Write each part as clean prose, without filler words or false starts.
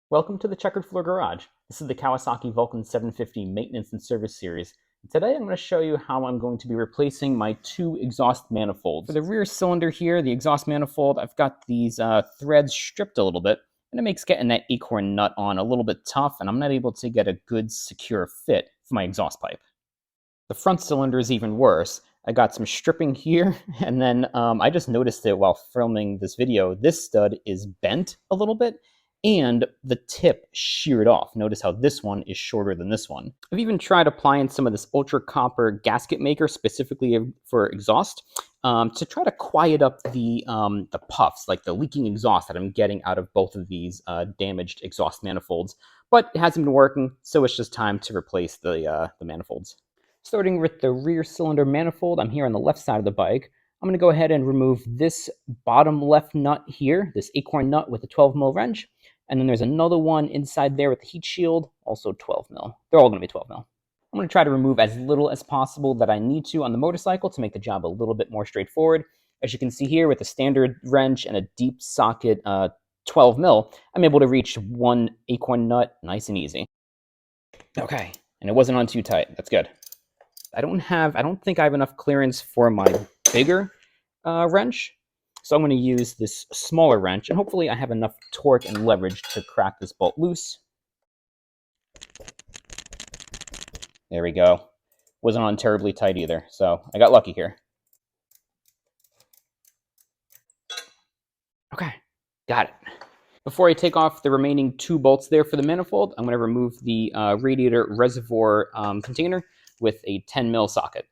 Welcome to the Checkered Floor Garage. This is the Kawasaki Vulcan 750 Maintenance and Service Series. Today I'm going to show you how I'm going to be replacing my two exhaust manifolds. For the rear cylinder here, the exhaust manifold, I've got these threads stripped a little bit, and it makes getting that acorn nut on a little bit tough, and I'm not able to get a good, secure fit for my exhaust pipe. The front cylinder is even worse. I got some stripping here, and then I just noticed it while filming this video. This stud is bent a little bit, and the tip sheared off. Notice how this one is shorter than this one. I've even tried applying some of this ultra copper gasket maker specifically for exhaust to try to quiet up the puffs, like the leaking exhaust that I'm getting out of both of these damaged exhaust manifolds. But it hasn't been working, so it's just time to replace the manifolds. Starting with the rear cylinder manifold, I'm here on the left side of the bike. I'm going to go ahead and remove this bottom left nut here, this acorn nut with a 12mm wrench. And then there's another one inside there with the heat shield, also 12mm. They're all going to be 12mm. I'm going to try to remove as little as possible that I need to on the motorcycle to make the job a little bit more straightforward. As you can see here, with a standard wrench and a deep socket 12mm, I'm able to reach one acorn nut nice and easy. Okay, and it wasn't on too tight. That's good. I don't think I have enough clearance for my bigger wrench, so I'm going to use this smaller wrench, and hopefully I have enough torque and leverage to crack this bolt loose. There we go. Wasn't on terribly tight either, so I got lucky here. Okay, got it. Before I take off the remaining two bolts there for the manifold, I'm going to remove the radiator reservoir container with a 10mm socket.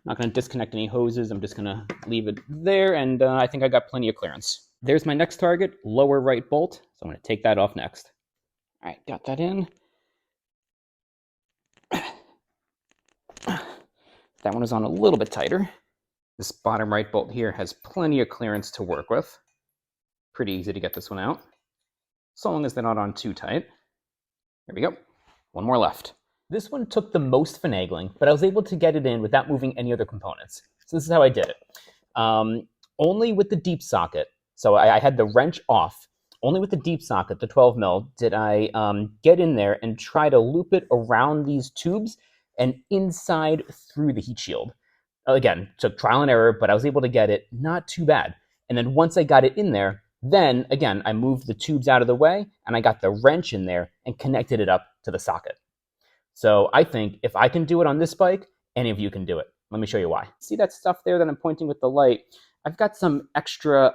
Not going to disconnect any hoses. I'm just going to leave it there, and I think I got plenty of clearance. There's my next target, lower right bolt, so I'm going to take that off next. All right, got that in. That one is on a little bit tighter. This bottom right bolt here has plenty of clearance to work with. Pretty easy to get this one out, so long as they're not on too tight. There we go. One more left. This one took the most finagling, but I was able to get it in without moving any other components. So this is how I did it. Only with the deep socket, so I had the wrench off, only with the deep socket, the 12mm, did I get in there and try to loop it around these tubes and inside through the heat shield. Again, took trial and error, but I was able to get it not too bad. And then once I got it in there, then again, I moved the tubes out of the way and I got the wrench in there and connected it up to the socket. So I think if I can do it on this bike, any of you can do it. Let me show you why. See that stuff there that I'm pointing with the light? I've got some extra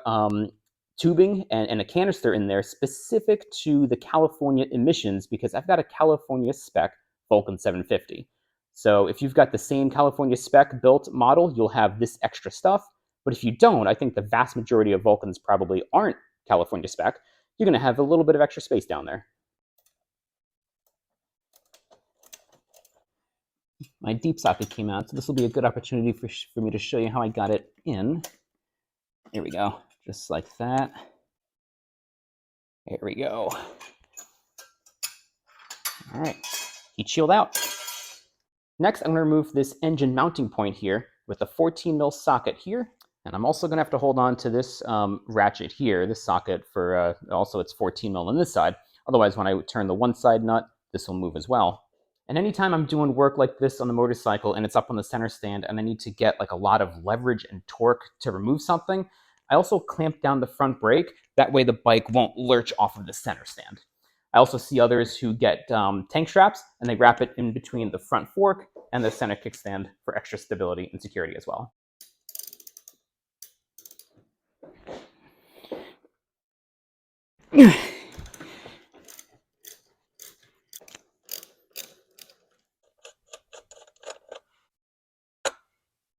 tubing and a canister in there specific to the California emissions because I've got a California spec Vulcan 750. So if you've got the same California spec built model, you'll have this extra stuff. But if you don't, I think the vast majority of Vulcans probably aren't California spec. You're going to have a little bit of extra space down there. My deep socket came out, so this will be a good opportunity for me to show you how I got it in. Here we go, just like that. There we go. All right, heat shield out. Next, I'm going to remove this engine mounting point here with a 14mm socket here. And I'm also going to have to hold on to this ratchet here, this socket, for also it's 14mm on this side. Otherwise, when I turn the one side nut, this will move as well. And anytime I'm doing work like this on the motorcycle and it's up on the center stand and I need to get like a lot of leverage and torque to remove something, I also clamp down the front brake. That way the bike won't lurch off of the center stand. I also see others who get tank straps and they wrap it in between the front fork and the center kickstand for extra stability and security as well.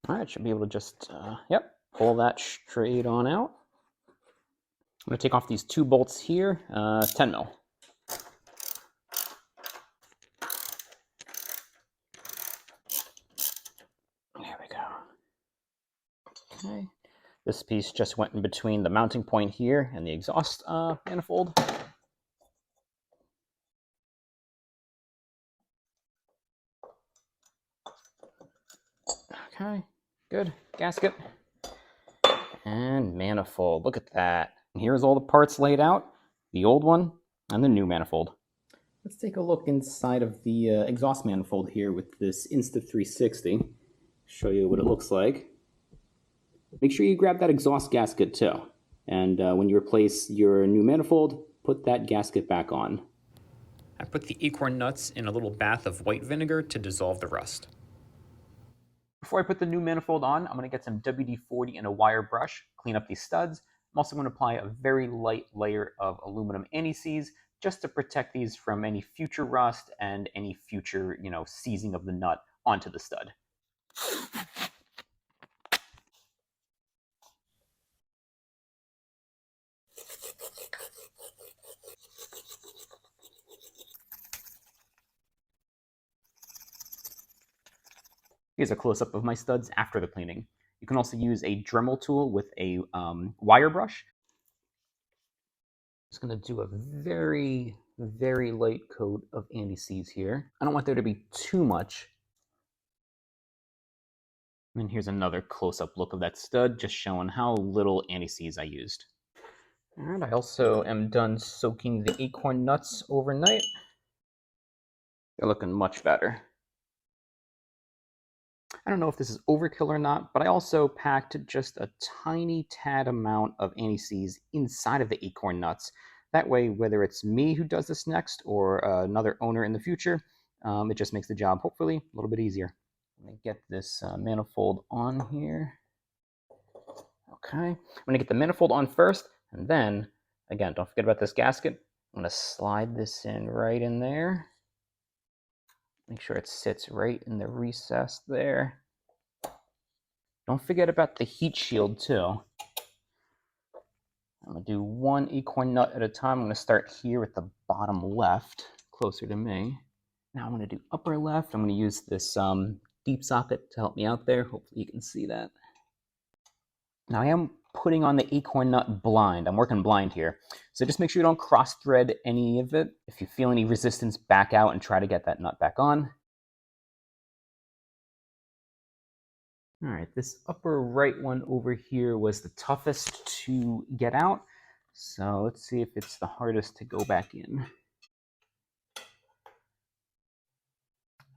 All right, should be able to just, pull that straight on out. I'm going to take off these two bolts here, 10mm. There we go. Okay. This piece just went in between the mounting point here and the exhaust manifold. Okay, good. Gasket. And manifold. Look at that. And here's all the parts laid out, the old one and the new manifold. Let's take a look inside of the exhaust manifold here with this Insta360. Show you what it looks like. Make sure you grab that exhaust gasket too. And when you replace your new manifold, put that gasket back on. I put the acorn nuts in a little bath of white vinegar to dissolve the rust. Before I put the new manifold on, I'm going to get some WD-40 and a wire brush, clean up these studs. I'm also going to apply a very light layer of aluminum anti-seize just to protect these from any future rust and any future, seizing of the nut onto the stud. Here's a close-up of my studs after the cleaning. You can also use a Dremel tool with a wire brush. Just going to do a very, very light coat of anti-seize here. I don't want there to be too much. And here's another close-up look of that stud, just showing how little anti-seize I used. All right, I also am done soaking the acorn nuts overnight. They're looking much better. I don't know if this is overkill or not, but I also packed just a tiny tad amount of anti-seize inside of the acorn nuts. That way, whether it's me who does this next or another owner in the future, it just makes the job hopefully a little bit easier. Let me get this manifold on here. Okay, I'm going to get the manifold on first, and then, again, don't forget about this gasket. I'm going to slide this in right in there. Make sure it sits right in the recess there. Don't forget about the heat shield too. I'm going to do one acorn nut at a time. I'm going to start here with the bottom left, closer to me. Now I'm going to do upper left. I'm going to use this deep socket to help me out there. Hopefully you can see that. Now I am putting on the acorn nut blind. I'm working blind here. So just make sure you don't cross thread any of it. If you feel any resistance, back out and try to get that nut back on. All right, this upper right one over here was the toughest to get out. So let's see if it's the hardest to go back in.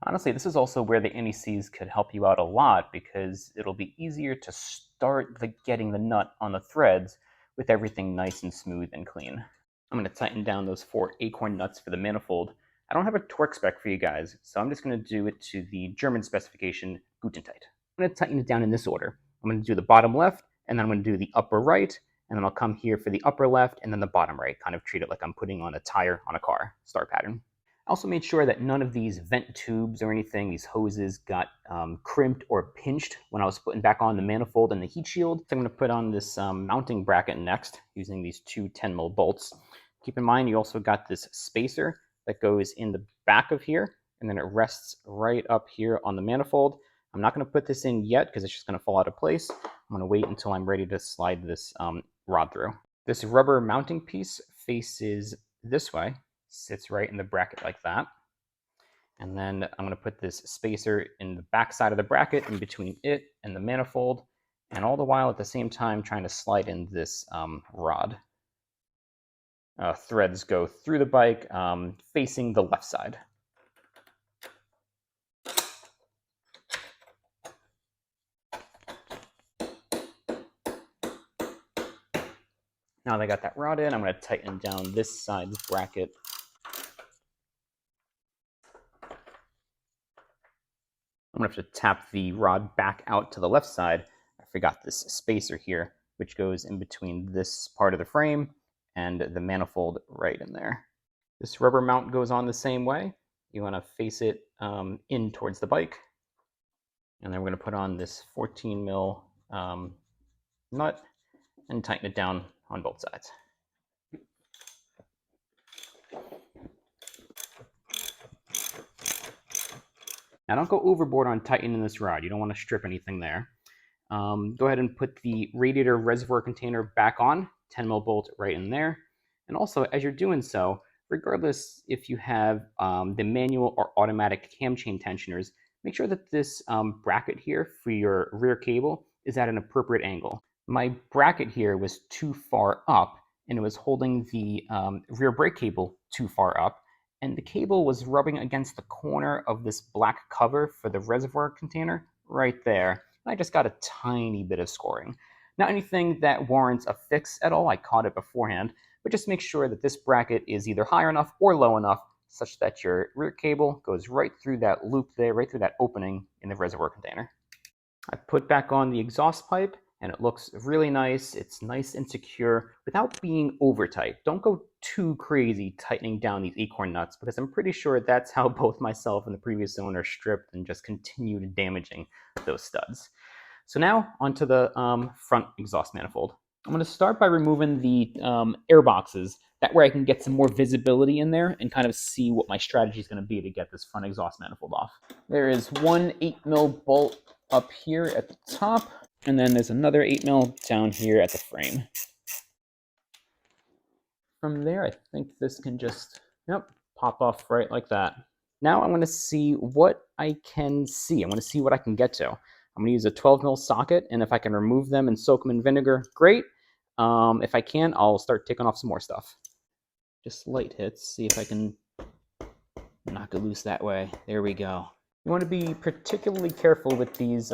Honestly, this is also where the anti-seize could help you out a lot because it'll be easier to start getting the nut on the threads with everything nice and smooth and clean. I'm going to tighten down those 4 acorn nuts for the manifold. I don't have a torque spec for you guys, so I'm just going to do it to the German specification, Guten tight. I'm going to tighten it down in this order. I'm going to do the bottom left, and then I'm going to do the upper right, and then I'll come here for the upper left, and then the bottom right. Kind of treat it like I'm putting on a tire on a car, star pattern. I also made sure that none of these vent tubes or anything, these hoses, got crimped or pinched when I was putting back on the manifold and the heat shield. So I'm going to put on this mounting bracket next, using these 2 10 mil bolts. Keep in mind, you also got this spacer that goes in the back of here, and then it rests right up here on the manifold. I'm not going to put this in yet because it's just going to fall out of place. I'm going to wait until I'm ready to slide this rod through. This rubber mounting piece faces this way, sits right in the bracket like that. And then I'm going to put this spacer in the back side of the bracket in between it and the manifold, and all the while at the same time trying to slide in this rod. Threads go through the bike facing the left side. Now that I got that rod in, I'm going to tighten down this side's bracket. I'm going to have to tap the rod back out to the left side. I forgot this spacer here, which goes in between this part of the frame and the manifold right in there. This rubber mount goes on the same way. You want to face it in towards the bike. And then we're going to put on this 14 mil nut and tighten it down on both sides. Now don't go overboard on tightening this rod. You don't want to strip anything there. Go ahead and put the radiator reservoir container back on, 10 mil bolt right in there. And also, as you're doing so, regardless if you have the manual or automatic cam chain tensioners, make sure that this bracket here for your rear cable is at an appropriate angle. My bracket here was too far up, and it was holding the rear brake cable too far up, and the cable was rubbing against the corner of this black cover for the reservoir container right there. I just got a tiny bit of scoring. Not anything that warrants a fix at all. I caught it beforehand, but just make sure that this bracket is either high enough or low enough such that your rear cable goes right through that loop there, right through that opening in the reservoir container. I put back on the exhaust pipe and it looks really nice. It's nice and secure without being over tight. Don't go too crazy tightening down these acorn nuts because I'm pretty sure that's how both myself and the previous owner stripped and just continued damaging those studs. So now onto the front exhaust manifold. I'm going to start by removing the air boxes. That way I can get some more visibility in there and kind of see what my strategy is going to be to get this front exhaust manifold off. There is one 8mm bolt up here at the top, and then there's another 8mm down here at the frame. From there, I think this can just, pop off right like that. Now I'm going to see what I can see. I'm going to see what I can get to. I'm going to use a 12mm socket, and if I can remove them and soak them in vinegar, great. If I can, I'll start taking off some more stuff. Just light hits, see if I can knock it loose that way. There we go. You want to be particularly careful with these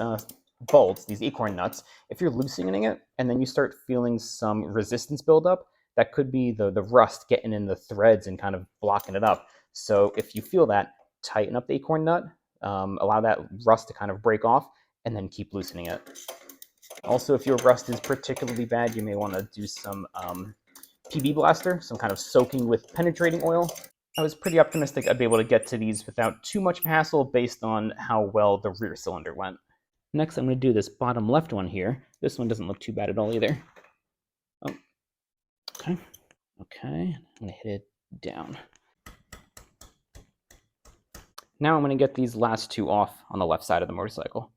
bolts, these acorn nuts. If you're loosening it and then you start feeling some resistance buildup, that could be the rust getting in the threads and kind of blocking it up. So if you feel that, tighten up the acorn nut, allow that rust to kind of break off, and then keep loosening it. Also, if your rust is particularly bad, you may want to do some PB blaster, some kind of soaking with penetrating oil. I was pretty optimistic I'd be able to get to these without too much hassle based on how well the rear cylinder went. Next, I'm going to do this bottom left one here. This one doesn't look too bad at all either. Oh, okay. Okay, I'm going to hit it down. Now I'm going to get these last two off on the left side of the motorcycle.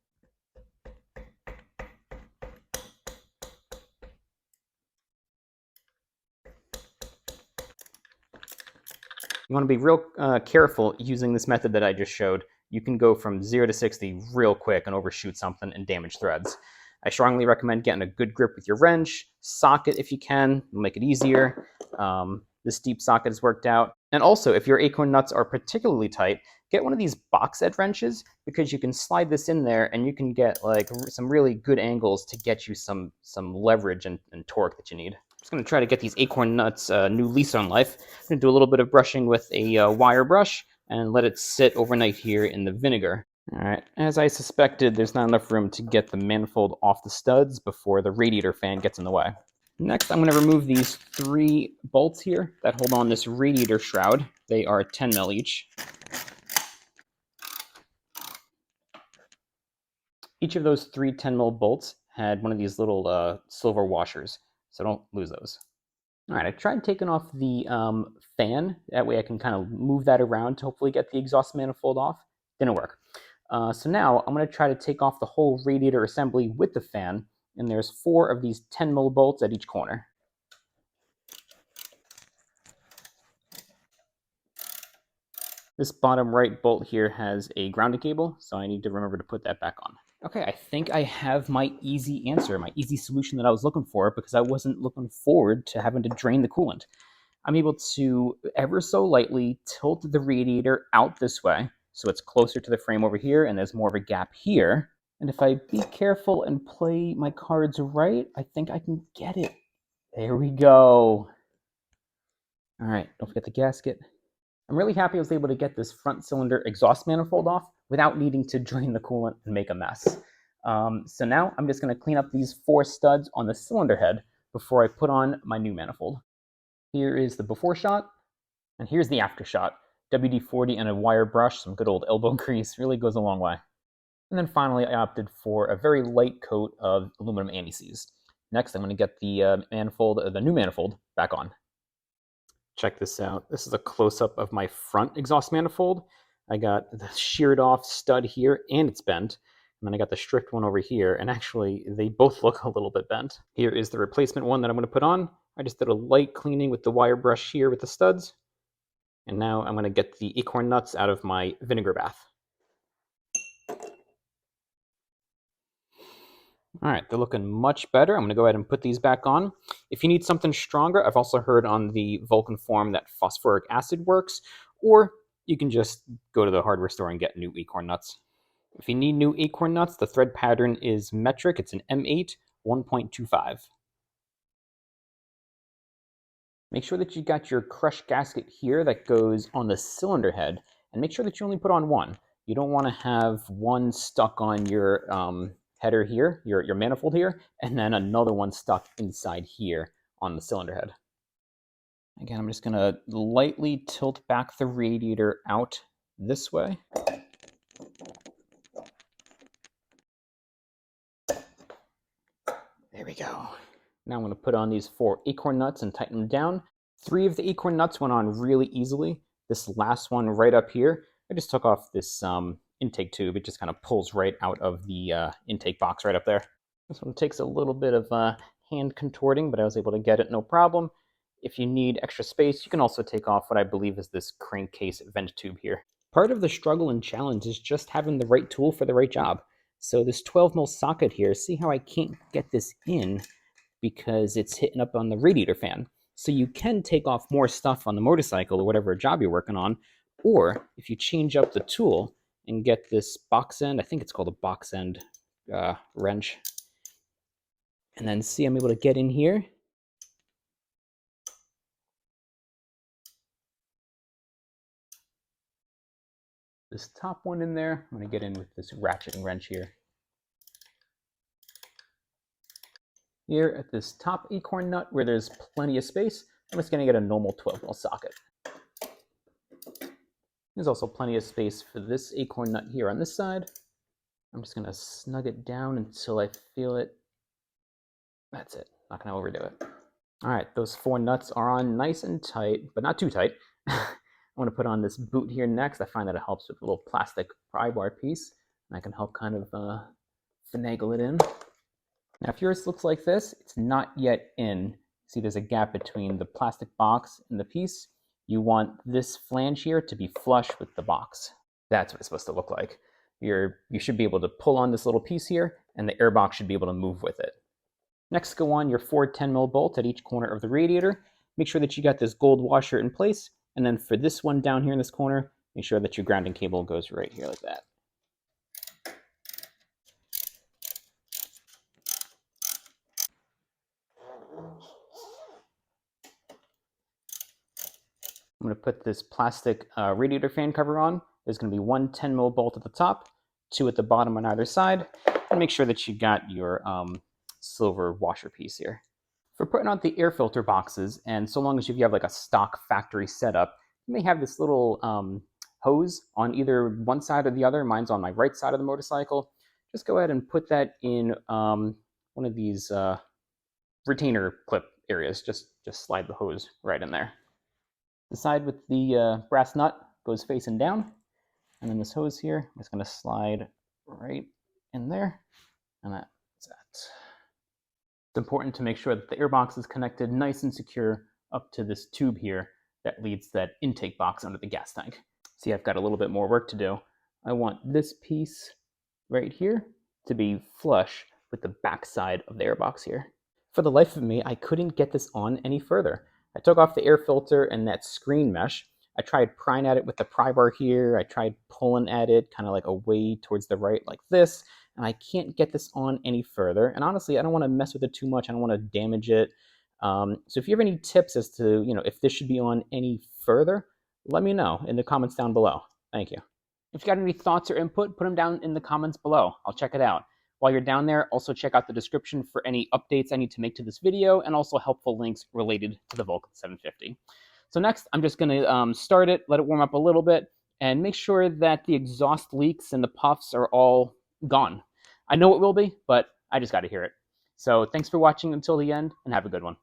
You want to be real careful using this method that I just showed. You can go from 0 to 60 real quick and overshoot something and damage threads. I strongly recommend getting a good grip with your wrench, socket if you can, it'll make it easier. This deep socket is worked out. And also, if your acorn nuts are particularly tight, get one of these box head wrenches because you can slide this in there and you can get like some really good angles to get you some leverage and torque that you need. I'm just going to try to get these acorn nuts a new lease on life. I'm going to do a little bit of brushing with a wire brush and let it sit overnight here in the vinegar. All right, as I suspected, there's not enough room to get the manifold off the studs before the radiator fan gets in the way. Next, I'm going to remove these 3 bolts here that hold on this radiator shroud. They are 10mm each. Each of those 3 10mm bolts had one of these little silver washers, so don't lose those. All right, I tried taking off the fan. That way I can kind of move that around to hopefully get the exhaust manifold off. Didn't work. So now I'm going to try to take off the whole radiator assembly with the fan, and there's 4 of these 10mm bolts at each corner. This bottom right bolt here has a grounding cable, so I need to remember to put that back on. Okay, I think I have my easy answer, my easy solution that I was looking for because I wasn't looking forward to having to drain the coolant. I'm able to ever so lightly tilt the radiator out this way, so it's closer to the frame over here and there's more of a gap here. And if I be careful and play my cards right, I think I can get it. There we go. All right, don't forget the gasket. I'm really happy I was able to get this front cylinder exhaust manifold off without needing to drain the coolant and make a mess. So now I'm just going to clean up these 4 studs on the cylinder head before I put on my new manifold. Here is the before shot, and here's the after shot. WD-40 and a wire brush, some good old elbow grease, really goes a long way. And then finally, I opted for a very light coat of aluminum anti-seize. Next, I'm going to get the the new manifold, back on. Check this out. This is a close-up of my front exhaust manifold. I got the sheared off stud here, and it's bent. And then I got the stripped one over here, and actually, they both look a little bit bent. Here is the replacement one that I'm going to put on. I just did a light cleaning with the wire brush here with the studs. And now I'm going to get the acorn nuts out of my vinegar bath. All right, they're looking much better. I'm going to go ahead and put these back on. If you need something stronger, I've also heard on the Vulcan forum that phosphoric acid works, or you can just go to the hardware store and get new acorn nuts. If you need new acorn nuts, the thread pattern is metric. It's an M8 1.25. Make sure that you got your crush gasket here that goes on the cylinder head, and make sure that you only put on one. You don't want to have one stuck on your header here, your manifold here, and then another one stuck inside here on the cylinder head. Again, I'm just going to lightly tilt back the radiator out this way. There we go. Now I'm going to put on these 4 acorn nuts and tighten them down. 3 of the acorn nuts went on really easily. This last one right up here, I just took off this intake tube. It just kind of pulls right out of the intake box right up there. This one takes a little bit of hand contorting, but I was able to get it no problem. If you need extra space, you can also take off what I believe is this crankcase vent tube here. Part of the struggle and challenge is just having the right tool for the right job. So this 12mm socket here, see how I can't get this in because it's hitting up on the radiator fan. So you can take off more stuff on the motorcycle or whatever job you're working on, or if you change up the tool and get this box end, I think it's called a box end wrench, and then see I'm able to get in here. This top one in there, I'm going to get in with this ratchet and wrench here. Here at this top acorn nut where there's plenty of space, I'm just going to get a normal 12mm socket. There's also plenty of space for this acorn nut here on this side. I'm just going to snug it down until I feel it. That's it. Not going to overdo it. All right, those 4 nuts are on nice and tight, but not too tight. I want to put on this boot here next. I find that it helps with a little plastic pry bar piece, and I can help kind of finagle it in. Now, if yours looks like this, it's not yet in. See, there's a gap between the plastic box and the piece. You want this flange here to be flush with the box. That's what it's supposed to look like. You should be able to pull on this little piece here, and the airbox should be able to move with it. Next, go on your 4 10mm bolts at each corner of the radiator. Make sure that you got this gold washer in place, and then for this one down here in this corner, make sure that your grounding cable goes right here like that. I'm going to put this plastic radiator fan cover on. There's going to be 1 10mm bolt at the top, 2 at the bottom on either side, and make sure that you got your silver washer piece here. For putting on the air filter boxes, and so long as you have like a stock factory setup, you may have this little hose on either one side or the other. Mine's on my right side of the motorcycle. Just go ahead and put that in one of these retainer clip areas. Just slide the hose right in there. The side with the brass nut goes facing down, and then this hose here, I'm just going to slide right in there, and that's that. It's important to make sure that the airbox is connected nice and secure up to this tube here that leads to that intake box under the gas tank. See, I've got a little bit more work to do. I want this piece right here to be flush with the back side of the airbox here. For the life of me, I couldn't get this on any further. I took off the air filter and that screen mesh. I tried prying at it with the pry bar here. I tried pulling at it kind of like away towards the right like this, and I can't get this on any further. And honestly, I don't want to mess with it too much. I don't want to damage it. So if you have any tips as to, if this should be on any further, let me know in the comments down below. Thank you. If you got any thoughts or input, put them down in the comments below. I'll check it out. While you're down there, also check out the description for any updates I need to make to this video and also helpful links related to the Vulcan 750. So next, I'm just going to start it, let it warm up a little bit, and make sure that the exhaust leaks and the puffs are all gone. I know it will be, but I just got to hear it. So thanks for watching until the end, and have a good one.